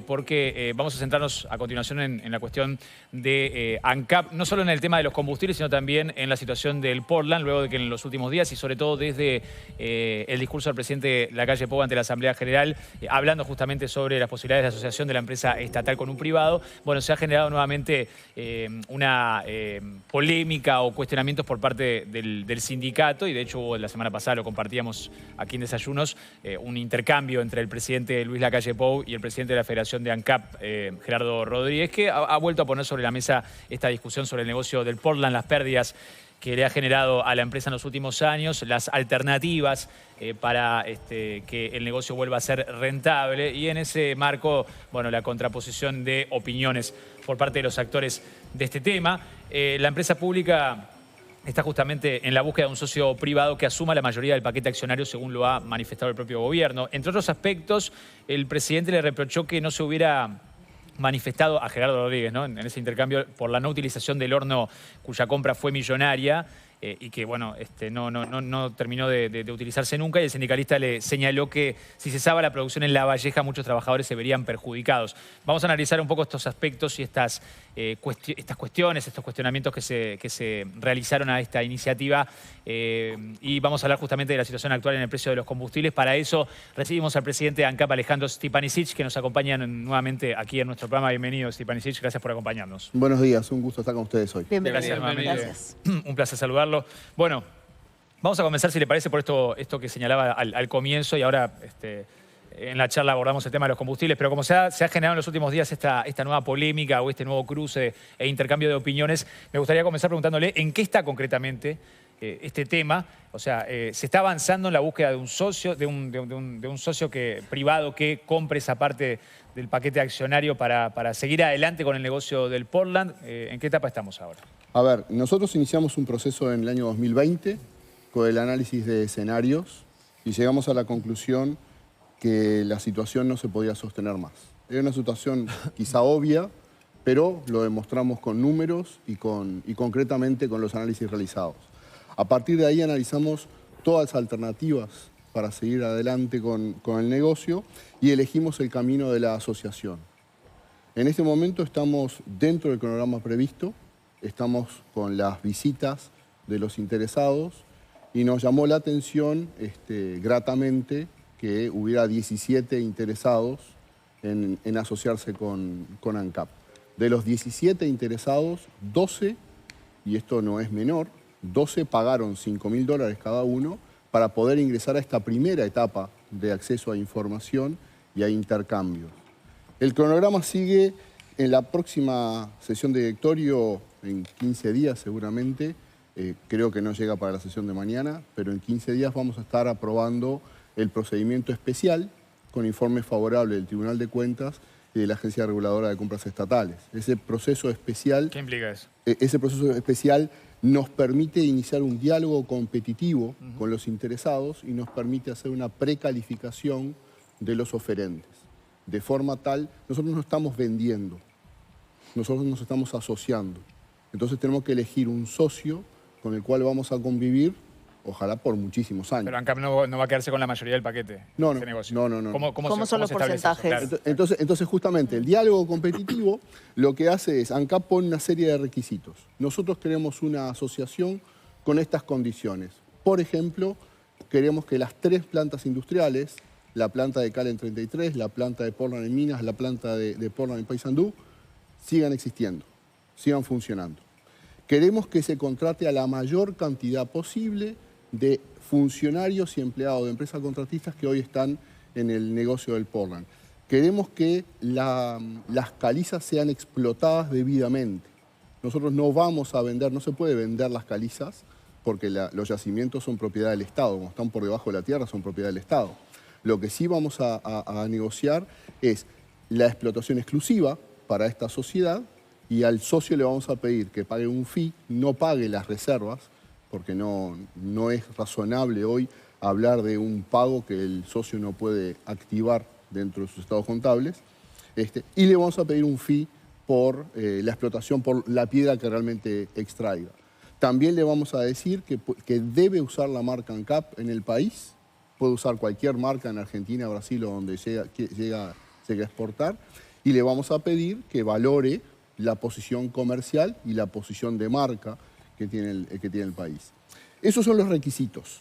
porque vamos a centrarnos a continuación en la cuestión de ANCAP, no solo en el tema de los combustibles, sino también en la situación del Portland, luego de que en los últimos días, y sobre todo desde el discurso del presidente Lacalle Pou ante la Asamblea General, hablando justamente sobre las posibilidades de asociación de la empresa estatal con un privado, bueno, se ha generado nuevamente una polémica o cuestionamientos por parte del sindicato, y de hecho la semana pasada lo compartíamos aquí en Desayunos, un intercambio entre el presidente Luis Lacalle Pou y el presidente de la Federación de ANCAP, Gerardo Rodríguez, que ha vuelto a poner sobre la mesa esta discusión sobre el negocio del Portland, las pérdidas que le ha generado a la empresa en los últimos años, las alternativas para que el negocio vuelva a ser rentable, y en ese marco, bueno, la contraposición de opiniones por parte de los actores de este tema. La empresa pública está justamente en la búsqueda de un socio privado que asuma la mayoría del paquete accionario, según lo ha manifestado el propio gobierno. Entre otros aspectos, el presidente le reprochó que no se hubiera manifestado a Gerardo Rodríguez, ¿no?, en ese intercambio, por la no utilización del horno cuya compra fue millonaria, y que, bueno, no terminó de utilizarse nunca, y el sindicalista le señaló que si cesaba la producción en La Valleja, muchos trabajadores se verían perjudicados. Vamos a analizar un poco estos aspectos y estas cuestiones, estos cuestionamientos que se realizaron a esta iniciativa, y vamos a hablar justamente de la situación actual en el precio de los combustibles. Para eso recibimos al presidente de ANCAP, Alejandro Stipanisic, que nos acompaña nuevamente aquí en nuestro programa. Bienvenido, Stipanisic, gracias por acompañarnos. Buenos días, un gusto estar con ustedes hoy. Gracias, Gracias. Un placer saludarlo. Bueno, vamos a comenzar, si le parece, por esto que señalaba al comienzo, y ahora en la charla abordamos el tema de los combustibles, pero como se ha generado en los últimos días esta nueva polémica o este nuevo cruce e intercambio de opiniones, me gustaría comenzar preguntándole en qué está concretamente este tema. O sea, ¿se está avanzando en la búsqueda de un socio, de un socio privado que compre esa parte del paquete accionario para seguir adelante con el negocio del Portland? ¿En qué etapa estamos ahora? A ver, nosotros iniciamos un proceso en el año 2020 con el análisis de escenarios y llegamos a la conclusión que la situación no se podía sostener más. Era una situación quizá obvia, pero lo demostramos con números y concretamente con los análisis realizados. A partir de ahí analizamos todas las alternativas para seguir adelante con el negocio y elegimos el camino de la asociación. En este momento estamos dentro del cronograma previsto, estamos con las visitas de los interesados y nos llamó la atención gratamente que hubiera 17 interesados en asociarse con ANCAP. De los 17 interesados, 12, y esto no es menor, 12 pagaron $5.000 cada uno para poder ingresar a esta primera etapa de acceso a información y a intercambios. El cronograma sigue en la próxima sesión de directorio, en 15 días seguramente. Creo que no llega para la sesión de mañana, pero en 15 días vamos a estar aprobando el procedimiento especial con informe favorable del Tribunal de Cuentas y de la Agencia Reguladora de Compras Estatales. Ese proceso especial... ¿Qué implica eso? Ese proceso especial nos permite iniciar un diálogo competitivo con los interesados y nos permite hacer una precalificación de los oferentes. De forma tal, nosotros no estamos vendiendo, nosotros nos estamos asociando. Entonces tenemos que elegir un socio con el cual vamos a convivir, ojalá por muchísimos años. Pero ANCAP no va a quedarse con la mayoría del paquete. No, de este negocio. no. ¿Cómo son los porcentajes? Entonces, justamente, el diálogo competitivo lo que hace es, ANCAP pone una serie de requisitos. Nosotros queremos una asociación con estas condiciones. Por ejemplo, queremos que las 3 plantas industriales, la planta de Cal en 33, la planta de Portland en Minas, la planta de Portland en Paysandú, sigan existiendo, sigan funcionando. Queremos que se contrate a la mayor cantidad posible de funcionarios y empleados de empresas contratistas que hoy están en el negocio del Portland. Queremos que las calizas sean explotadas debidamente. Nosotros no vamos a vender, no se puede vender las calizas porque los yacimientos son propiedad del Estado, como están por debajo de la tierra son propiedad del Estado. Lo que sí vamos a negociar es la explotación exclusiva para esta sociedad y al socio le vamos a pedir que pague un fee, no pague las reservas, porque no es razonable hoy hablar de un pago que el socio no puede activar dentro de sus estados contables, y le vamos a pedir un fee por la explotación, por la piedra que realmente extraiga. También le vamos a decir que debe usar la marca ANCAP en el país, puede usar cualquier marca en Argentina, Brasil o donde se quiere exportar, y le vamos a pedir que valore la posición comercial y la posición de marca que tiene el país. Esos son los requisitos.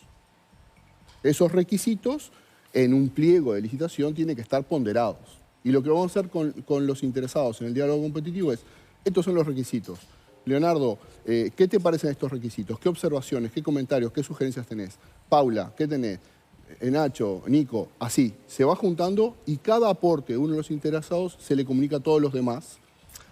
Esos requisitos en un pliego de licitación tienen que estar ponderados. Y lo que vamos a hacer con los interesados en el diálogo competitivo es, estos son los requisitos. Leonardo, ¿qué te parecen estos requisitos? ¿Qué observaciones, qué comentarios, qué sugerencias tenés? Paula, ¿qué tenés? Nacho, Nico, así. Se va juntando y cada aporte de uno de los interesados se le comunica a todos los demás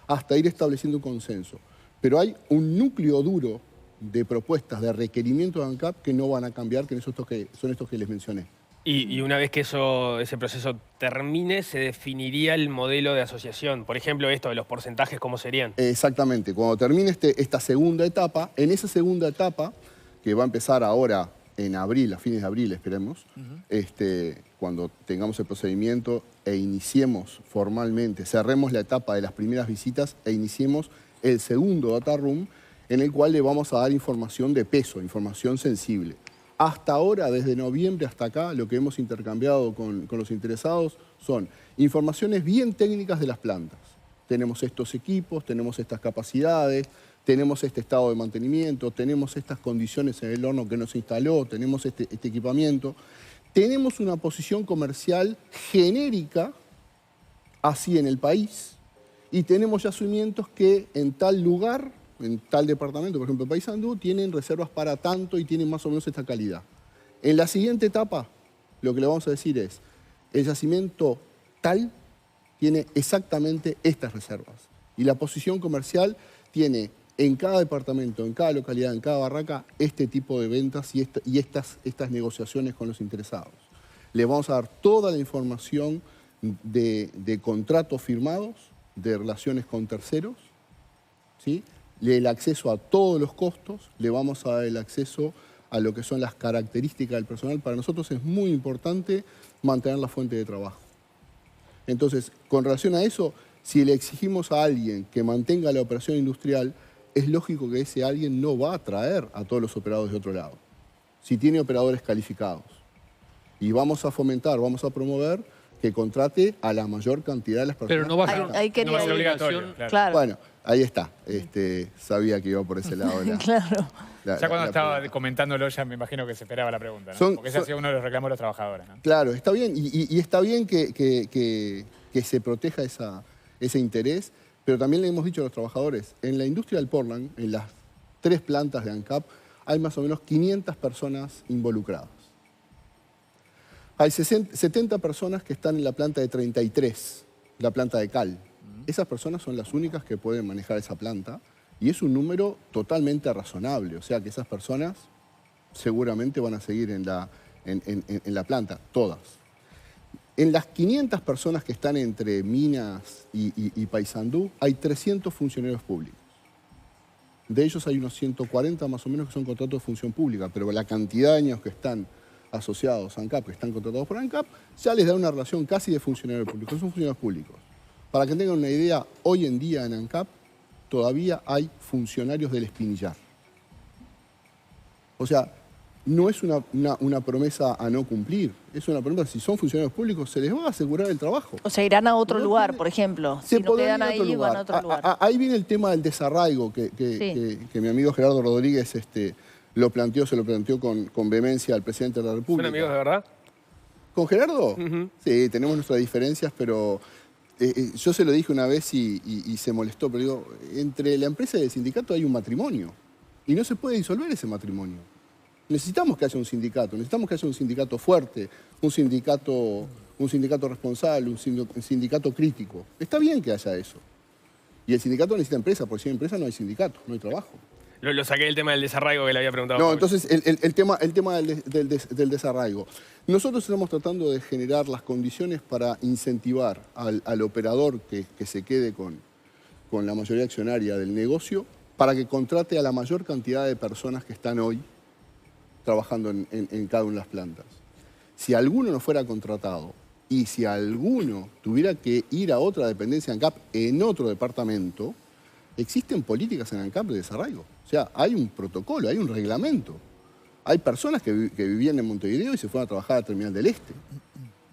hasta ir estableciendo un consenso. Pero hay un núcleo duro de propuestas, de requerimientos de ANCAP que no van a cambiar, que son estos que les mencioné. Y una vez que ese proceso termine, se definiría el modelo de asociación. Por ejemplo, esto de los porcentajes, ¿cómo serían? Exactamente. Cuando termine esta segunda etapa, en esa segunda etapa, que va a empezar ahora en abril, a fines de abril esperemos, cuando tengamos el procedimiento e iniciemos formalmente, cerremos la etapa de las primeras visitas e iniciemos el segundo data room, en el cual le vamos a dar información de peso, información sensible. Hasta ahora, desde noviembre hasta acá, lo que hemos intercambiado con los interesados son informaciones bien técnicas de las plantas. Tenemos estos equipos, tenemos estas capacidades, tenemos este estado de mantenimiento, tenemos estas condiciones en el horno que nos instaló, tenemos este equipamiento. Tenemos una posición comercial genérica, así en el país, y tenemos ya asumientos que en tal lugar, en tal departamento, por ejemplo, Paysandú, tienen reservas para tanto y tienen más o menos esta calidad. En la siguiente etapa, lo que le vamos a decir es, el yacimiento tal tiene exactamente estas reservas. Y la posición comercial tiene en cada departamento, en cada localidad, en cada barraca, este tipo de ventas y estas negociaciones con los interesados. Le vamos a dar toda la información de contratos firmados, de relaciones con terceros, ¿sí? El acceso a todos los costos, le vamos a dar el acceso a lo que son las características del personal. Para nosotros es muy importante mantener la fuente de trabajo. Entonces, con relación a eso, si le exigimos a alguien que mantenga la operación industrial, es lógico que ese alguien no va a traer a todos los operadores de otro lado. Si tiene operadores calificados. Y vamos a fomentar, vamos a promover que contrate a la mayor cantidad de las personas. Pero no va a ser, no va a ser obligatorio. Claro. Bueno, ahí está. Sabía que iba por ese lado. Claro. Ya cuando estaba comentándolo, ya me imagino que se esperaba la pregunta, ¿no? Porque ese ha sido uno de los reclamos de los trabajadores, ¿no? Claro, está bien. Y está bien que se proteja ese interés, pero también le hemos dicho a los trabajadores, en la industria del Portland, en las 3 plantas de ANCAP, hay más o menos 500 personas involucradas. Hay 70 personas que están en la planta de 33, la planta de cal. Esas personas son las únicas que pueden manejar esa planta y es un número totalmente razonable. O sea que esas personas seguramente van a seguir en la planta, todas. En las 500 personas que están entre Minas y Paysandú, hay 300 funcionarios públicos. De ellos hay unos 140 más o menos que son contratos de función pública, pero la cantidad de años que están asociados a ANCAP, que están contratados por ANCAP, ya les da una relación casi de funcionario público. Son funcionarios públicos. Para que tengan una idea, hoy en día en ANCAP todavía hay funcionarios del espinillar. O sea, no es una promesa a no cumplir, es una promesa, si son funcionarios públicos, se les va a asegurar el trabajo. O sea, irán a otro lugar, por ejemplo. Si no quedan ahí, van a otro lugar. Ahí viene el tema del desarraigo, que mi amigo Gerardo Rodríguez se lo planteó con vehemencia al presidente de la República. ¿Son amigos de verdad? ¿Con Gerardo? Sí, tenemos nuestras diferencias, pero yo se lo dije una vez y se molestó, pero digo, entre la empresa y el sindicato hay un matrimonio y no se puede disolver ese matrimonio. Necesitamos que haya un sindicato, necesitamos que haya un sindicato fuerte, un sindicato responsable, un sindicato crítico. Está bien que haya eso. Y el sindicato necesita empresa, porque sin empresa no hay sindicato, no hay trabajo. Lo saqué del tema del desarraigo que le había preguntado. No, entonces el tema del desarraigo. Nosotros estamos tratando de generar las condiciones para incentivar al operador que se quede con la mayoría accionaria del negocio para que contrate a la mayor cantidad de personas que están hoy trabajando en cada una de las plantas. Si alguno no fuera contratado y si alguno tuviera que ir a otra dependencia ANCAP en otro departamento, existen políticas en ANCAP de desarraigo. O sea, hay un protocolo, hay un reglamento. Hay personas que vivían en Montevideo y se fueron a trabajar a Terminal del Este.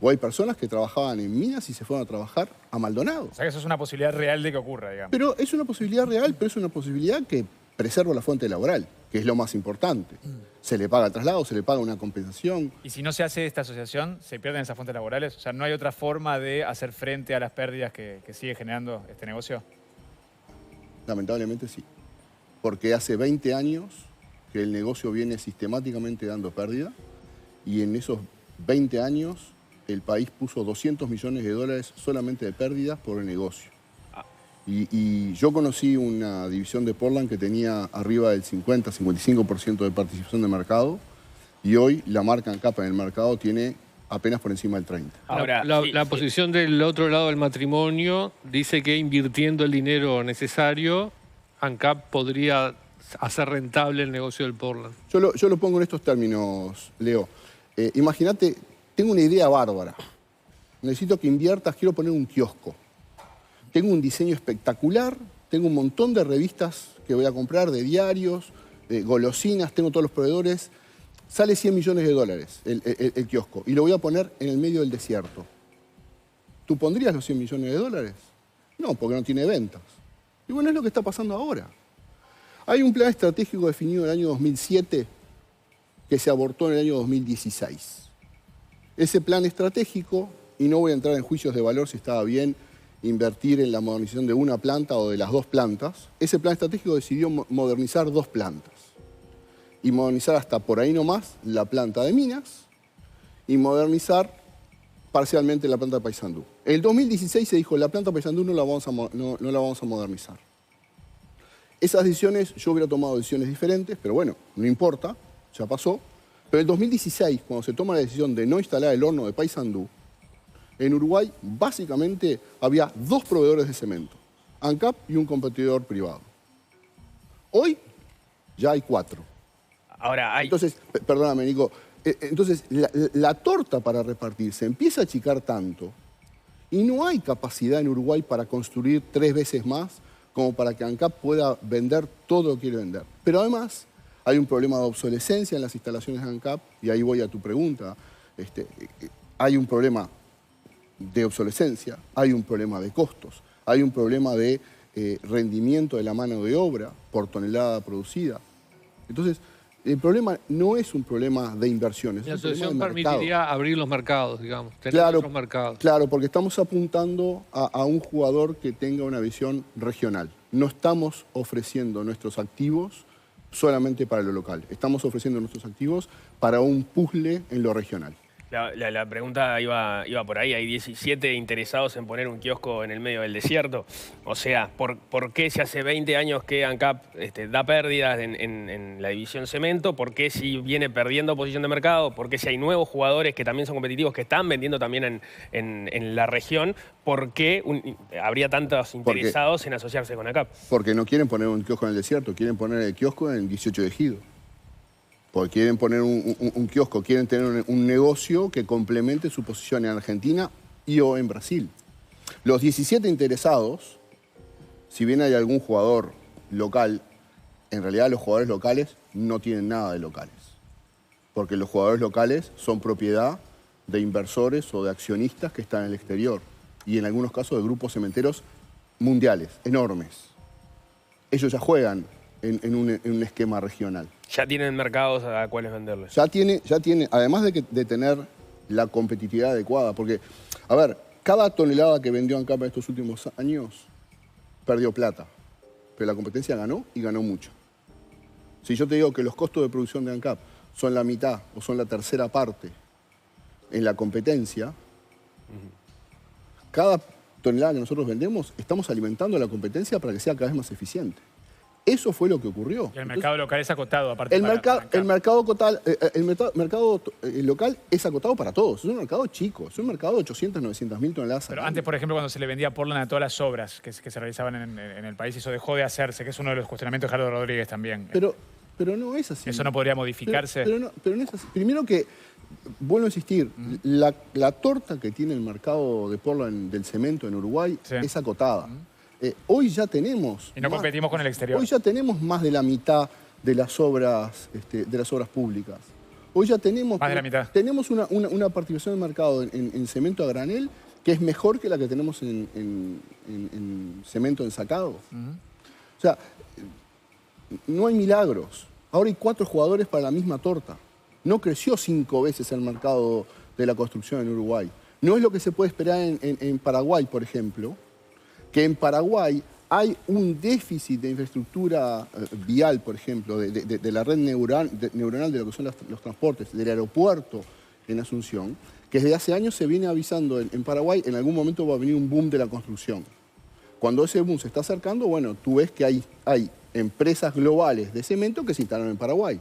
O hay personas que trabajaban en minas y se fueron a trabajar a Maldonado. O sea que eso es una posibilidad real de que ocurra, digamos. Pero es una posibilidad real, pero es una posibilidad que preserva la fuente laboral, que es lo más importante. Se le paga el traslado, se le paga una compensación. Y si no se hace esta asociación, ¿se pierden esas fuentes laborales? O sea, ¿no hay otra forma de hacer frente a las pérdidas que sigue generando este negocio? Lamentablemente sí. Porque hace 20 años que el negocio viene sistemáticamente dando pérdida y en esos 20 años el país puso 200 millones de dólares solamente de pérdidas por el negocio. Y yo conocí una división de Portland que tenía arriba del 50-55% de participación de mercado y hoy la marca ANCAP en el mercado tiene apenas por encima del 30%. Ahora, la posición del otro lado del matrimonio dice que invirtiendo el dinero necesario, ANCAP podría hacer rentable el negocio del Portland. Yo lo pongo en estos términos, Leo. Imagínate, tengo una idea bárbara. Necesito que inviertas, quiero poner un kiosco. Tengo un diseño espectacular, tengo un montón de revistas que voy a comprar, de diarios, de golosinas, tengo todos los proveedores. Sale 100 millones de dólares el kiosco y lo voy a poner en el medio del desierto. ¿Tú pondrías los 100 millones de dólares? No, porque no tiene ventas. Y bueno, es lo que está pasando ahora. Hay un plan estratégico definido en el año 2007 que se abortó en el año 2016. Ese plan estratégico, y no voy a entrar en juicios de valor si estaba bien invertir en la modernización de una planta o de las dos plantas, ese plan estratégico decidió modernizar 2 plantas. Y modernizar hasta por ahí nomás la planta de Minas y modernizar parcialmente la planta de Paysandú. En el 2016 se dijo, la planta de Paysandú no la vamos a modernizar. Esas decisiones, yo hubiera tomado decisiones diferentes, pero bueno, no importa, ya pasó. Pero en el 2016, cuando se toma la decisión de no instalar el horno de Paysandú, en Uruguay básicamente había 2 proveedores de cemento, ANCAP y un competidor privado. Hoy ya hay 4. Ahora hay... Entonces, perdóname, Nico, entonces la torta para repartir se empieza a achicar tanto y no hay capacidad en Uruguay para construir 3 veces más como para que ANCAP pueda vender todo lo que quiere vender. Pero además hay un problema de obsolescencia en las instalaciones de ANCAP, y ahí voy a tu pregunta. Hay un problema de obsolescencia, hay un problema de costos, hay un problema de rendimiento de la mano de obra por tonelada producida. Entonces, el problema no es un problema de inversiones. La asociación permitiría abrir los mercados, digamos, tener claro, otros mercados. Claro, porque estamos apuntando a un jugador que tenga una visión regional. No estamos ofreciendo nuestros activos solamente para lo local. Estamos ofreciendo nuestros activos para un puzzle en lo regional. La pregunta iba por ahí. Hay 17 interesados en poner un kiosco en el medio del desierto. O sea, ¿por qué si hace 20 años que ANCAP da pérdidas en la división cemento? ¿Por qué si viene perdiendo posición de mercado? ¿Por qué si hay nuevos jugadores que también son competitivos, que están vendiendo también en la región? ¿Por qué habría tantos interesados en asociarse con ANCAP? Porque no quieren poner un kiosco en el desierto, quieren poner el kiosco en 18 de Ejido. Porque quieren poner un kiosco, quieren tener un negocio que complemente su posición en Argentina y o en Brasil. Los 17 interesados, si bien hay algún jugador local, en realidad los jugadores locales no tienen nada de locales. Porque los jugadores locales son propiedad de inversores o de accionistas que están en el exterior. Y en algunos casos de grupos cementeros mundiales, enormes. Ellos ya juegan en un esquema regional. Ya tienen mercados a cuáles venderles. Ya tiene, además de tener la competitividad adecuada, porque, a ver, cada tonelada que vendió ANCAP en estos últimos años perdió plata, pero la competencia ganó y ganó mucho. Si yo te digo que los costos de producción de ANCAP son la mitad o son la tercera parte en la competencia, cada tonelada que nosotros vendemos estamos alimentando a la competencia para que sea cada vez más eficiente. Eso fue lo que ocurrió. Y el mercado local es acotado, aparte. El mercado local es acotado para todos. Es un mercado chico, es un mercado de 800, 900 mil toneladas. Pero antes, por ejemplo, cuando se le vendía a Portland a todas las obras que se realizaban en el país, eso dejó de hacerse, que es uno de los cuestionamientos de Gerardo Rodríguez también. Pero no es así. ¿Eso no podría modificarse? Pero no es así. Primero que, vuelvo a insistir, la torta que tiene el mercado de Portland del cemento en Uruguay es acotada. Hoy ya tenemos... Y no competimos con el exterior. Hoy ya tenemos más de la mitad de las obras públicas. Hoy ya tenemos, Más de la mitad. tenemos una participación del mercado en cemento a granel que es mejor que la que tenemos en cemento ensacado. O sea, no hay milagros. Ahora hay 4 jugadores para la misma torta. No creció 5 veces el mercado de la construcción en Uruguay. No es lo que se puede esperar en Paraguay, por ejemplo, que en Paraguay hay un déficit de infraestructura vial, por ejemplo, de la red neuronal de lo que son los transportes, del aeropuerto en Asunción, que desde hace años se viene avisando en Paraguay, en algún momento va a venir un boom de la construcción. Cuando ese boom se está acercando, bueno, tú ves que hay empresas globales de cemento que se instalan en Paraguay.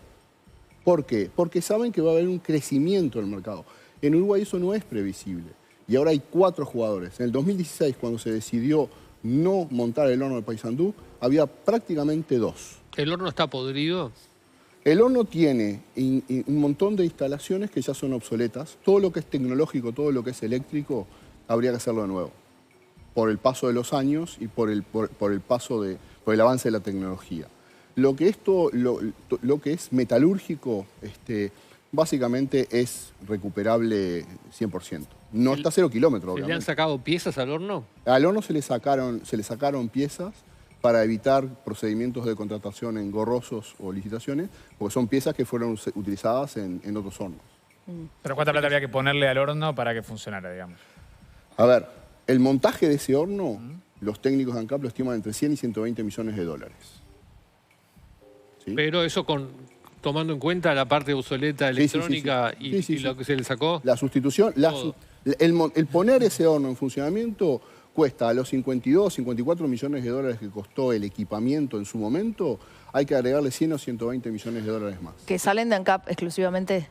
¿Por qué? Porque saben que va a haber un crecimiento del mercado. En Uruguay eso no es previsible. Y ahora hay 4 jugadores. En el 2016, cuando se decidió no montar el horno de Paysandú, había prácticamente 2. ¿El horno está podrido? El horno tiene un montón de instalaciones que ya son obsoletas. Todo lo que es tecnológico, todo lo que es eléctrico, habría que hacerlo de nuevo. Por el paso de los años y por el avance de la tecnología. Lo que es metalúrgico, básicamente es recuperable 100%. No está a 0 kilómetros, obviamente. ¿Le han sacado piezas al horno? Al horno se le sacaron piezas para evitar procedimientos de contratación engorrosos o licitaciones, porque son piezas que fueron utilizadas en otros hornos. ¿Pero cuánta plata había que ponerle al horno para que funcionara, digamos? A ver, el montaje de ese horno, los técnicos de ANCAP lo estiman entre 100 y 120 millones de dólares. ¿Sí? Pero eso tomando en cuenta la parte obsoleta electrónica sí. y lo que se le sacó. La sustitución, el poner ese horno en funcionamiento cuesta a los 52, 54 millones de dólares que costó el equipamiento en su momento, hay que agregarle 100 o 120 millones de dólares más. ¿Que salen de ANCAP exclusivamente?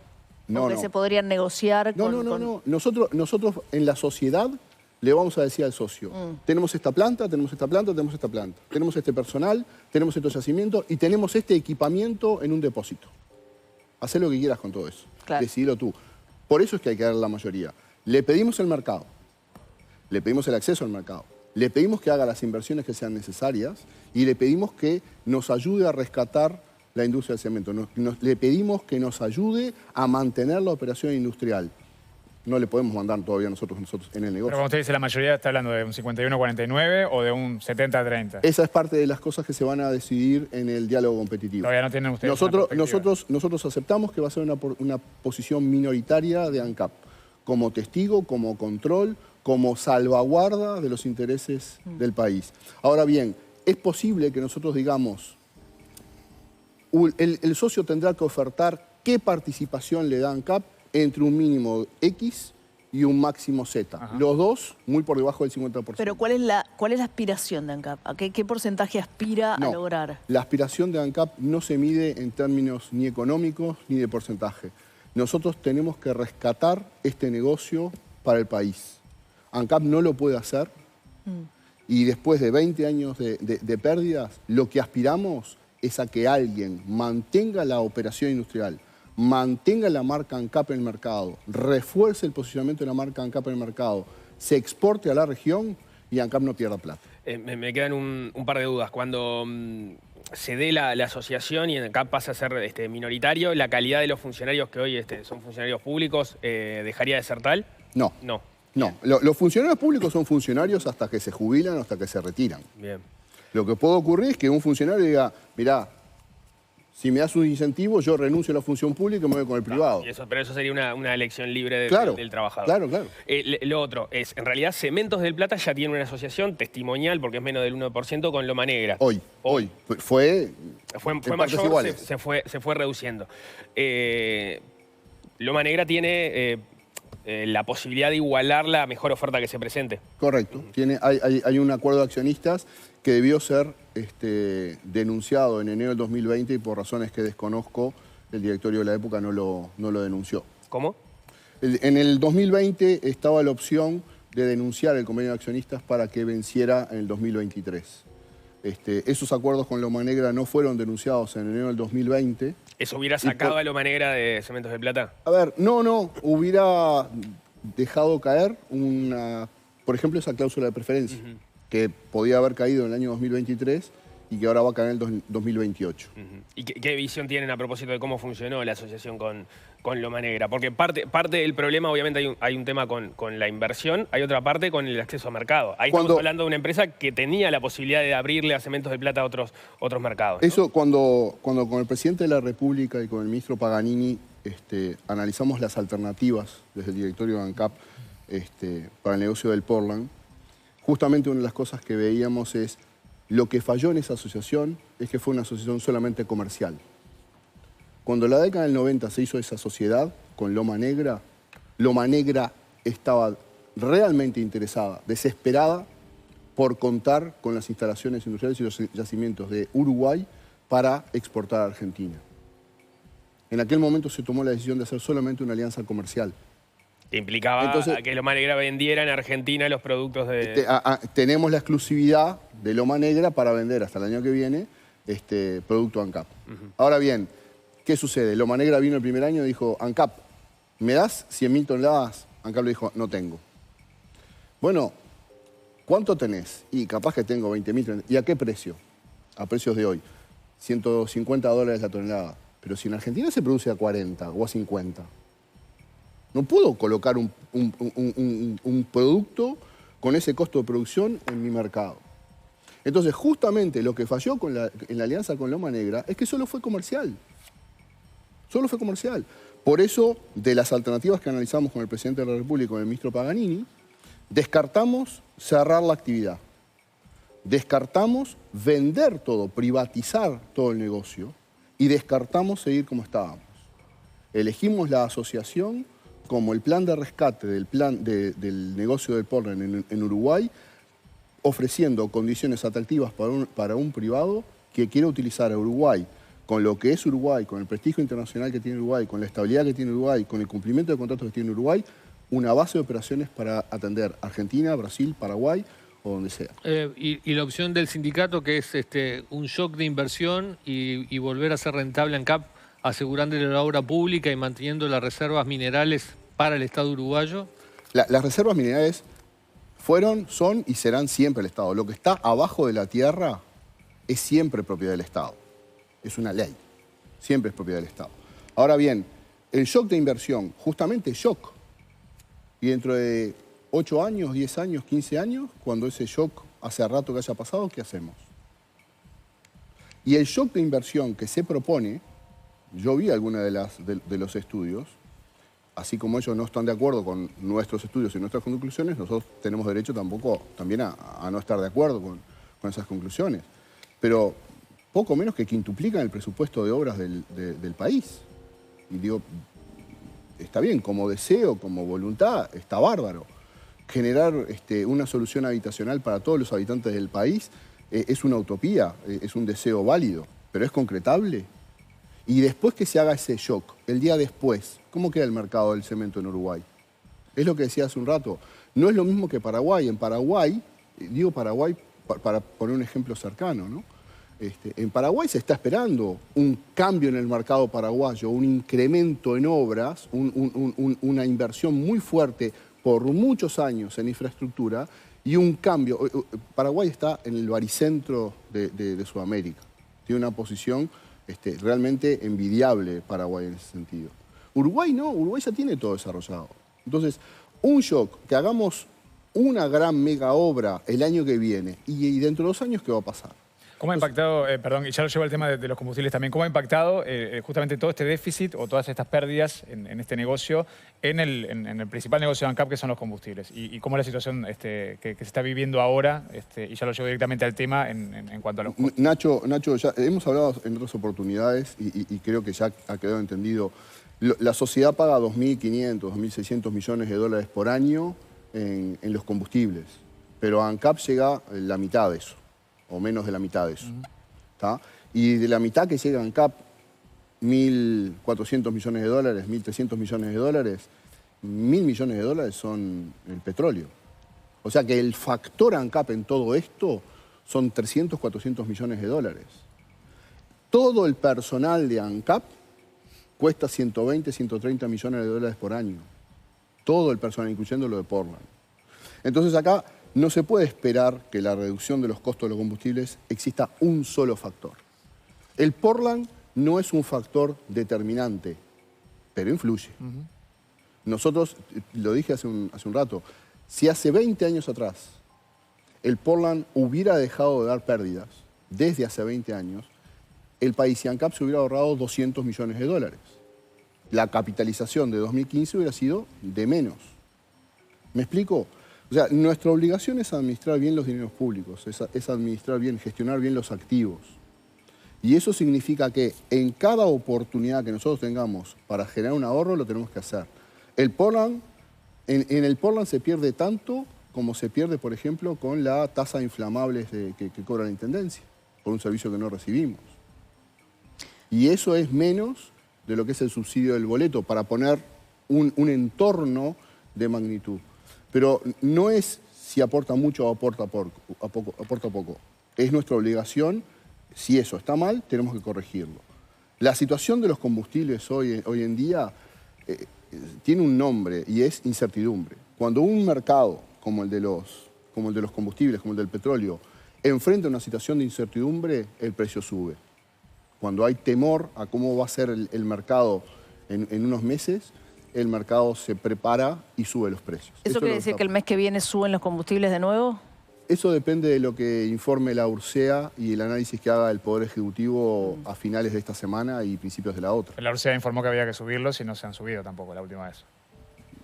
No, ¿O que se podrían negociar No. Nosotros en la sociedad le vamos a decir al socio, tenemos esta planta, tenemos esta planta, tenemos esta planta. Tenemos este personal, tenemos estos yacimientos y tenemos este equipamiento en un depósito. Haz lo que quieras con todo eso. Claro. Decidilo tú. Por eso es que hay que dar la mayoría. Le pedimos el mercado, le pedimos el acceso al mercado, le pedimos que haga las inversiones que sean necesarias y le pedimos que nos ayude a rescatar la industria del cemento. Le pedimos que nos ayude a mantener la operación industrial. No le podemos mandar todavía nosotros en el negocio. Pero cuando usted dice la mayoría, ¿está hablando de un 51-49 o de un 70-30? Esa es parte de las cosas que se van a decidir en el diálogo competitivo. Todavía no tienen ustedes una perspectiva. Nosotros aceptamos que va a ser una posición minoritaria de ANCAP, como testigo, como control, como salvaguarda de los intereses del país. Ahora bien, es posible que nosotros digamos, el socio tendrá que ofertar qué participación le da ANCAP entre un mínimo X y un máximo Z. Ajá. Los dos muy por debajo del 50%. Pero ¿cuál es la aspiración de ANCAP? ¿A qué porcentaje aspira a lograr? La aspiración de ANCAP no se mide en términos ni económicos ni de porcentaje. Nosotros tenemos que rescatar este negocio para el país. ANCAP no lo puede hacer y después de 20 años de pérdidas, lo que aspiramos es a que alguien mantenga la operación industrial, mantenga la marca ANCAP en el mercado, refuerce el posicionamiento de la marca ANCAP en el mercado, se exporte a la región y ANCAP no pierda plata. Me quedan un par de dudas. Cuando se dé la asociación y ANCAP pasa a ser minoritario, ¿la calidad de los funcionarios que hoy son funcionarios públicos dejaría de ser tal? No. Los funcionarios públicos son funcionarios hasta que se jubilan o hasta que se retiran. Bien. Lo que puede ocurrir es que un funcionario diga, mirá, si me das un incentivo, yo renuncio a la función pública y me voy con el privado. Pero eso sería una elección libre del trabajador. Claro. Lo otro es, en realidad, Cementos del Plata ya tiene una asociación testimonial, porque es menos del 1%, con Loma Negra. Hoy. Fue mayor, se fue reduciendo. Loma Negra tiene la posibilidad de igualar la mejor oferta que se presente. Correcto. Hay un acuerdo de accionistas que debió ser denunciado en enero del 2020 y por razones que desconozco, el directorio de la época no lo denunció. ¿Cómo? En el 2020 estaba la opción de denunciar el convenio de accionistas para que venciera en el 2023. Esos acuerdos con Loma Negra no fueron denunciados en enero del 2020. ¿Eso hubiera sacado a Loma Negra de Cementos del Plata? A ver, no. Hubiera dejado caer por ejemplo, esa cláusula de preferencia, que podía haber caído en el año 2023 y que ahora va a caer en el 2028. ¿Y qué visión tienen a propósito de cómo funcionó la asociación con Loma Negra? Porque parte del problema, obviamente, hay un tema con la inversión, hay otra parte con el acceso a mercado. Ahí estamos hablando de una empresa que tenía la posibilidad de abrirle a Cementos de Plata a otros mercados, ¿no? Eso, cuando con el presidente de la República y con el ministro Paganini analizamos las alternativas desde el directorio de ANCAP para el negocio del Portland, justamente una de las cosas que veíamos es lo que falló en esa asociación es que fue una asociación solamente comercial. Cuando en la década del 90 se hizo esa sociedad con Loma Negra estaba realmente interesada, desesperada por contar con las instalaciones industriales y los yacimientos de Uruguay para exportar a Argentina. En aquel momento se tomó la decisión de hacer solamente una alianza comercial. Que implicaba que Loma Negra vendiera en Argentina los productos de... Tenemos la exclusividad de Loma Negra para vender hasta el año que viene producto ANCAP. Ahora bien, ¿qué sucede? Loma Negra vino el primer año y dijo, ANCAP, ¿me das 100.000 toneladas? ANCAP le dijo, no tengo. Bueno, ¿cuánto tenés? Y capaz que tengo 20.000 toneladas. ¿Y a qué precio? A precios de hoy. $150 la tonelada. Pero si en Argentina se produce a 40 o a 50... No puedo colocar un producto con ese costo de producción en mi mercado. Entonces, justamente lo que falló en la alianza con Loma Negra es que solo fue comercial. Solo fue comercial. Por eso, de las alternativas que analizamos con el presidente de la República y con el ministro Paganini, descartamos cerrar la actividad. Descartamos vender todo, privatizar todo el negocio y descartamos seguir como estábamos. Elegimos la asociación como el plan de rescate del negocio del Portland en Uruguay, ofreciendo condiciones atractivas para un privado que quiera utilizar a Uruguay, con lo que es Uruguay, con el prestigio internacional que tiene Uruguay, con la estabilidad que tiene Uruguay, con el cumplimiento de contratos que tiene Uruguay, una base de operaciones para atender Argentina, Brasil, Paraguay o donde sea. Y la opción del sindicato, que es un shock de inversión y volver a ser rentable ANCAP, asegurándole la obra pública y manteniendo las reservas minerales para el Estado uruguayo? Las reservas minerales son y serán siempre el Estado. Lo que está abajo de la tierra es siempre propiedad del Estado. Es una ley. Siempre es propiedad del Estado. Ahora bien, el shock de inversión, justamente shock. Y dentro de 8 años, 10 años, 15 años, cuando ese shock hace rato que haya pasado, ¿qué hacemos? Y el shock de inversión que se propone, yo vi algunos de los estudios, así como ellos no están de acuerdo con nuestros estudios y nuestras conclusiones, nosotros tenemos derecho también a no estar de acuerdo con esas conclusiones. Pero poco menos que quintuplican el presupuesto de obras del país. Y digo, está bien, como deseo, como voluntad, está bárbaro. Generar una solución habitacional para todos los habitantes del país es una utopía, es un deseo válido, pero ¿es concretable? Y después que se haga ese shock, el día después, ¿cómo queda el mercado del cemento en Uruguay? Es lo que decía hace un rato. No es lo mismo que Paraguay. En Paraguay, digo Paraguay para poner un ejemplo cercano, ¿no? En Paraguay se está esperando un cambio en el mercado paraguayo, un incremento en obras, una inversión muy fuerte por muchos años en infraestructura y un cambio. Paraguay está en el baricentro de Sudamérica. Tiene una posición realmente envidiable Paraguay en ese sentido. Uruguay no, Uruguay ya tiene todo desarrollado. Entonces, un shock, que hagamos una gran mega obra el año que viene y dentro de 2 años, ¿qué va a pasar? ¿Cómo ha impactado, perdón, y ya lo llevo al tema de los combustibles también, cómo ha impactado justamente todo este déficit o todas estas pérdidas en este negocio, en el principal negocio de ANCAP, que son los combustibles? Y cómo es la situación que se está viviendo ahora, y ya lo llevo directamente al tema en cuanto a los costos. Nacho, ya hemos hablado en otras oportunidades y creo que ya ha quedado entendido. La sociedad paga 2.500, 2.600 millones de dólares por año en los combustibles, pero a ANCAP llega la mitad de eso, o menos de la mitad de eso. ¿Tá? Y de la mitad que llega a ANCAP, 1.400 millones de dólares, 1.300 millones de dólares, 1.000 millones de dólares son el petróleo. O sea que el factor ANCAP en todo esto son 300, 400 millones de dólares. Todo el personal de ANCAP cuesta 120, 130 millones de dólares por año. Todo el personal, incluyendo lo de Portland. Entonces acá no se puede esperar que la reducción de los costos de los combustibles exista un solo factor. El Portland no es un factor determinante, pero influye. Nosotros, lo dije hace un rato, si hace 20 años atrás el Portland hubiera dejado de dar pérdidas, desde hace 20 años, el país y ANCAP se hubiera ahorrado 200 millones de dólares. La capitalización de 2015 hubiera sido de menos. ¿Me explico? O sea, nuestra obligación es administrar bien los dineros públicos, es administrar bien, gestionar bien los activos. Y eso significa que en cada oportunidad que nosotros tengamos para generar un ahorro, lo tenemos que hacer. El Portland, en el Portland se pierde tanto como se pierde, por ejemplo, con la tasa de inflamables que cobra la Intendencia, por un servicio que no recibimos. Y eso es menos de lo que es el subsidio del boleto, para poner un entorno de magnitud. Pero no es si aporta mucho o aporta poco. Es nuestra obligación. Si eso está mal, tenemos que corregirlo. La situación de los combustibles hoy en día tiene un nombre y es incertidumbre. Cuando un mercado como el de los combustibles, como el del petróleo, enfrenta una situación de incertidumbre, el precio sube. Cuando hay temor a cómo va a ser el mercado en unos meses, el mercado se prepara y sube los precios. ¿Eso quiere decir que el mes que viene suben los combustibles de nuevo? Eso depende de lo que informe la URSEA y el análisis que haga el Poder Ejecutivo a finales de esta semana y principios de la otra. La URSEA informó que había que subirlos y no se han subido tampoco la última vez.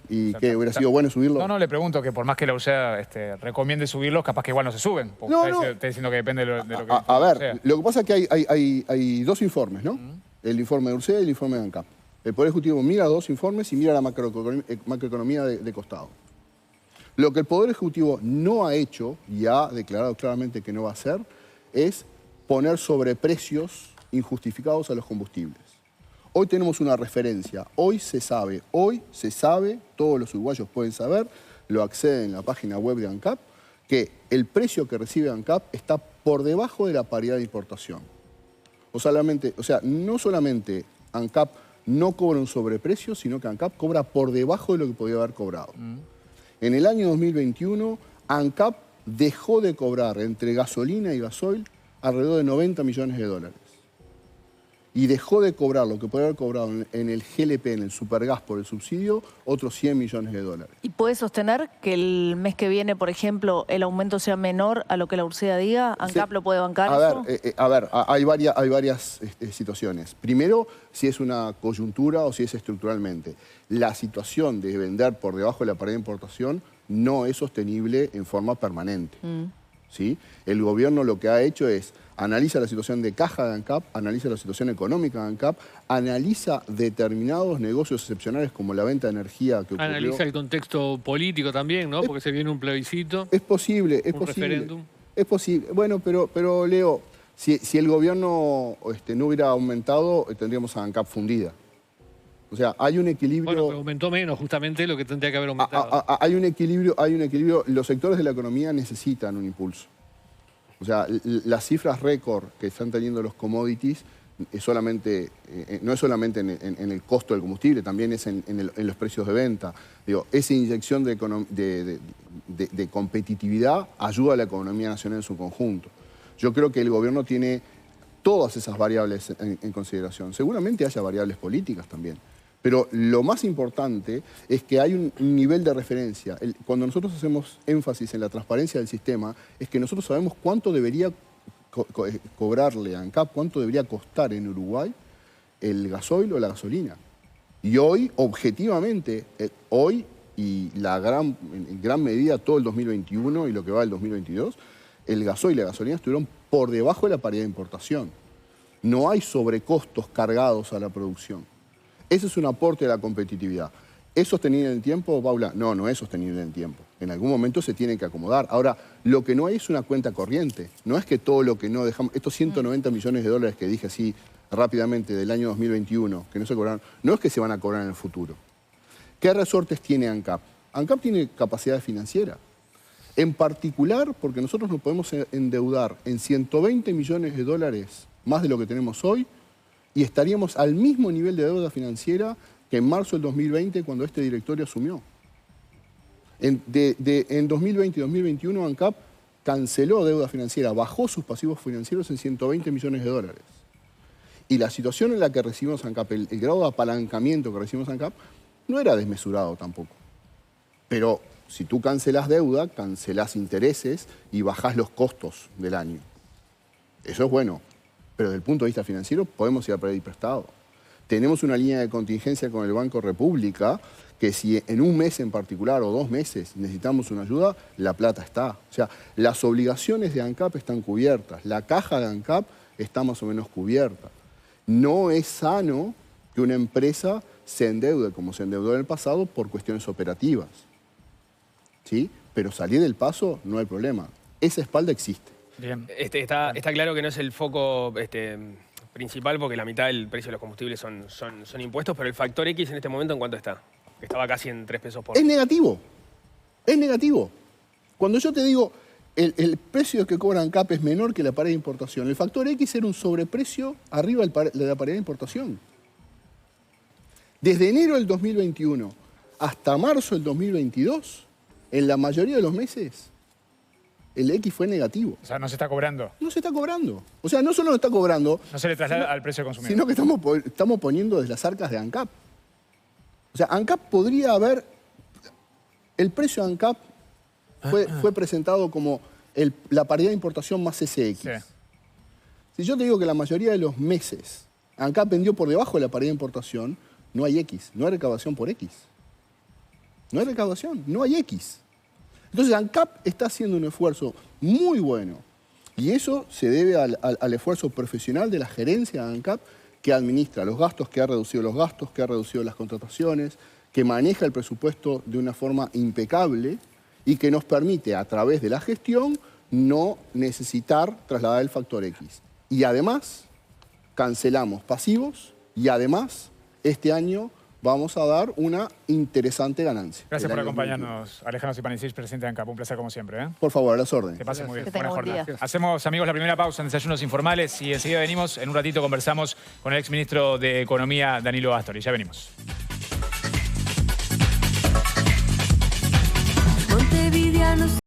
¿Y qué? ¿Hubiera sido bueno subirlos? No, le pregunto que por más que la URSEA recomiende subirlos, capaz que igual no se suben. Está diciendo que depende de lo que... A ver, lo que pasa es que hay dos informes, ¿no? El informe de URSEA y el informe de ANCAP. El Poder Ejecutivo mira dos informes y mira la macroeconomía de costado. Lo que el Poder Ejecutivo no ha hecho y ha declarado claramente que no va a hacer es poner sobreprecios injustificados a los combustibles. Hoy tenemos una referencia, hoy se sabe, todos los uruguayos pueden saber, lo acceden en la página web de ANCAP, que el precio que recibe ANCAP está por debajo de la paridad de importación. O sea, no solamente ANCAP no cobra un sobreprecio, sino que ANCAP cobra por debajo de lo que podía haber cobrado. En el año 2021, ANCAP dejó de cobrar entre gasolina y gasoil alrededor de 90 millones de dólares. Y dejó de cobrar lo que podía haber cobrado en el GLP, en el Supergas por el subsidio, otros 100 millones de dólares. ¿Y puede sostener que el mes que viene, por ejemplo, el aumento sea menor a lo que la URSEA diga? ¿ANCAP lo puede bancar eso? Hay varias situaciones. Primero, si es una coyuntura o si es estructuralmente. La situación de vender por debajo de la paridad de importación no es sostenible en forma permanente. ¿Sí? El gobierno lo que ha hecho es analiza la situación de caja de ANCAP, analiza la situación económica de ANCAP, analiza determinados negocios excepcionales como la venta de energía que ocurrió. Analiza el contexto político también, ¿no? Porque se viene un plebiscito. Es posible, es un posible. Referéndum. Es posible. Bueno, pero Leo, si el gobierno no hubiera aumentado, tendríamos a ANCAP fundida. O sea, hay un equilibrio... Bueno, pero aumentó menos justamente lo que tendría que haber aumentado. Hay un equilibrio. Los sectores de la economía necesitan un impulso. O sea, las cifras récord que están teniendo los commodities no es solamente en el costo del combustible, también es en los precios de venta. Digo, esa inyección de competitividad ayuda a la economía nacional en su conjunto. Yo creo que el gobierno tiene todas esas variables en consideración. Seguramente haya variables políticas también. Pero lo más importante es que hay un nivel de referencia. Cuando nosotros hacemos énfasis en la transparencia del sistema, es que nosotros sabemos cuánto debería cobrarle a ANCAP, cuánto debería costar en Uruguay el gasoil o la gasolina. Y hoy, objetivamente, y en gran medida todo el 2021 y lo que va del 2022, el gasoil y la gasolina estuvieron por debajo de la paridad de importación. No hay sobrecostos cargados a la producción. Ese es un aporte a la competitividad. ¿Es sostenible en el tiempo, Paula? No es sostenible en el tiempo. En algún momento se tiene que acomodar. Ahora, lo que no hay es una cuenta corriente. No es que todo lo que no dejamos... Estos 190 millones de dólares que dije así rápidamente del año 2021, que no se cobraron, no es que se van a cobrar en el futuro. ¿Qué resortes tiene ANCAP? ANCAP tiene capacidad financiera. En particular, porque nosotros nos podemos endeudar en 120 millones de dólares más de lo que tenemos hoy, y estaríamos al mismo nivel de deuda financiera que en marzo del 2020 cuando este directorio asumió. En 2020 y 2021 ANCAP canceló deuda financiera, bajó sus pasivos financieros en 120 millones de dólares. Y la situación en la que recibimos ANCAP, el grado de apalancamiento que recibimos ANCAP, no era desmesurado tampoco. Pero si tú cancelás deuda, cancelás intereses y bajás los costos del año. Eso es bueno. Pero desde el punto de vista financiero podemos ir a pedir prestado. Tenemos una línea de contingencia con el Banco República que si en un mes en particular o 2 meses necesitamos una ayuda, la plata está. O sea, las obligaciones de ANCAP están cubiertas, la caja de ANCAP está más o menos cubierta. No es sano que una empresa se endeude como se endeudó en el pasado por cuestiones operativas. ¿Sí? Pero salir del paso no hay problema. Esa espalda existe. Bien. Está claro que no es el foco principal porque la mitad del precio de los combustibles son impuestos, pero el factor X en este momento, ¿en cuánto está? Que estaba casi en 3 pesos por... Es negativo. Es negativo. Cuando yo te digo el precio que cobra ANCAP es menor que la paridad de importación, el factor X era un sobreprecio arriba de la paridad de importación. Desde enero del 2021 hasta marzo del 2022, en la mayoría de los meses, el X fue negativo. O sea, no se está cobrando. No se está cobrando. O sea, no solo no está cobrando... No se le traslada al precio consumidor. Sino que estamos poniendo desde las arcas de ANCAP. O sea, ANCAP podría haber... El precio de ANCAP fue presentado como la paridad de importación más SX. Sí. Si yo te digo que la mayoría de los meses ANCAP vendió por debajo de la paridad de importación, no hay X, no hay recaudación por X. No hay recaudación, no hay X. Entonces ANCAP está haciendo un esfuerzo muy bueno y eso se debe al esfuerzo profesional de la gerencia de ANCAP que administra los gastos, que ha reducido los gastos, que ha reducido las contrataciones, que maneja el presupuesto de una forma impecable y que nos permite a través de la gestión no necesitar trasladar el factor X. Y además cancelamos pasivos y además este año vamos a dar una interesante ganancia. Gracias por acompañarnos, Alejandro Zipanisich, presidente de ANCAP. Un placer como siempre. ¿eh? Por favor, a las órdenes. Que pasen muy bien. Que tenga Buena buen jornada. día. Hacemos, amigos, la primera pausa en Desayunos Informales y enseguida venimos. En un ratito conversamos con el exministro de Economía, Danilo Astori. Ya venimos.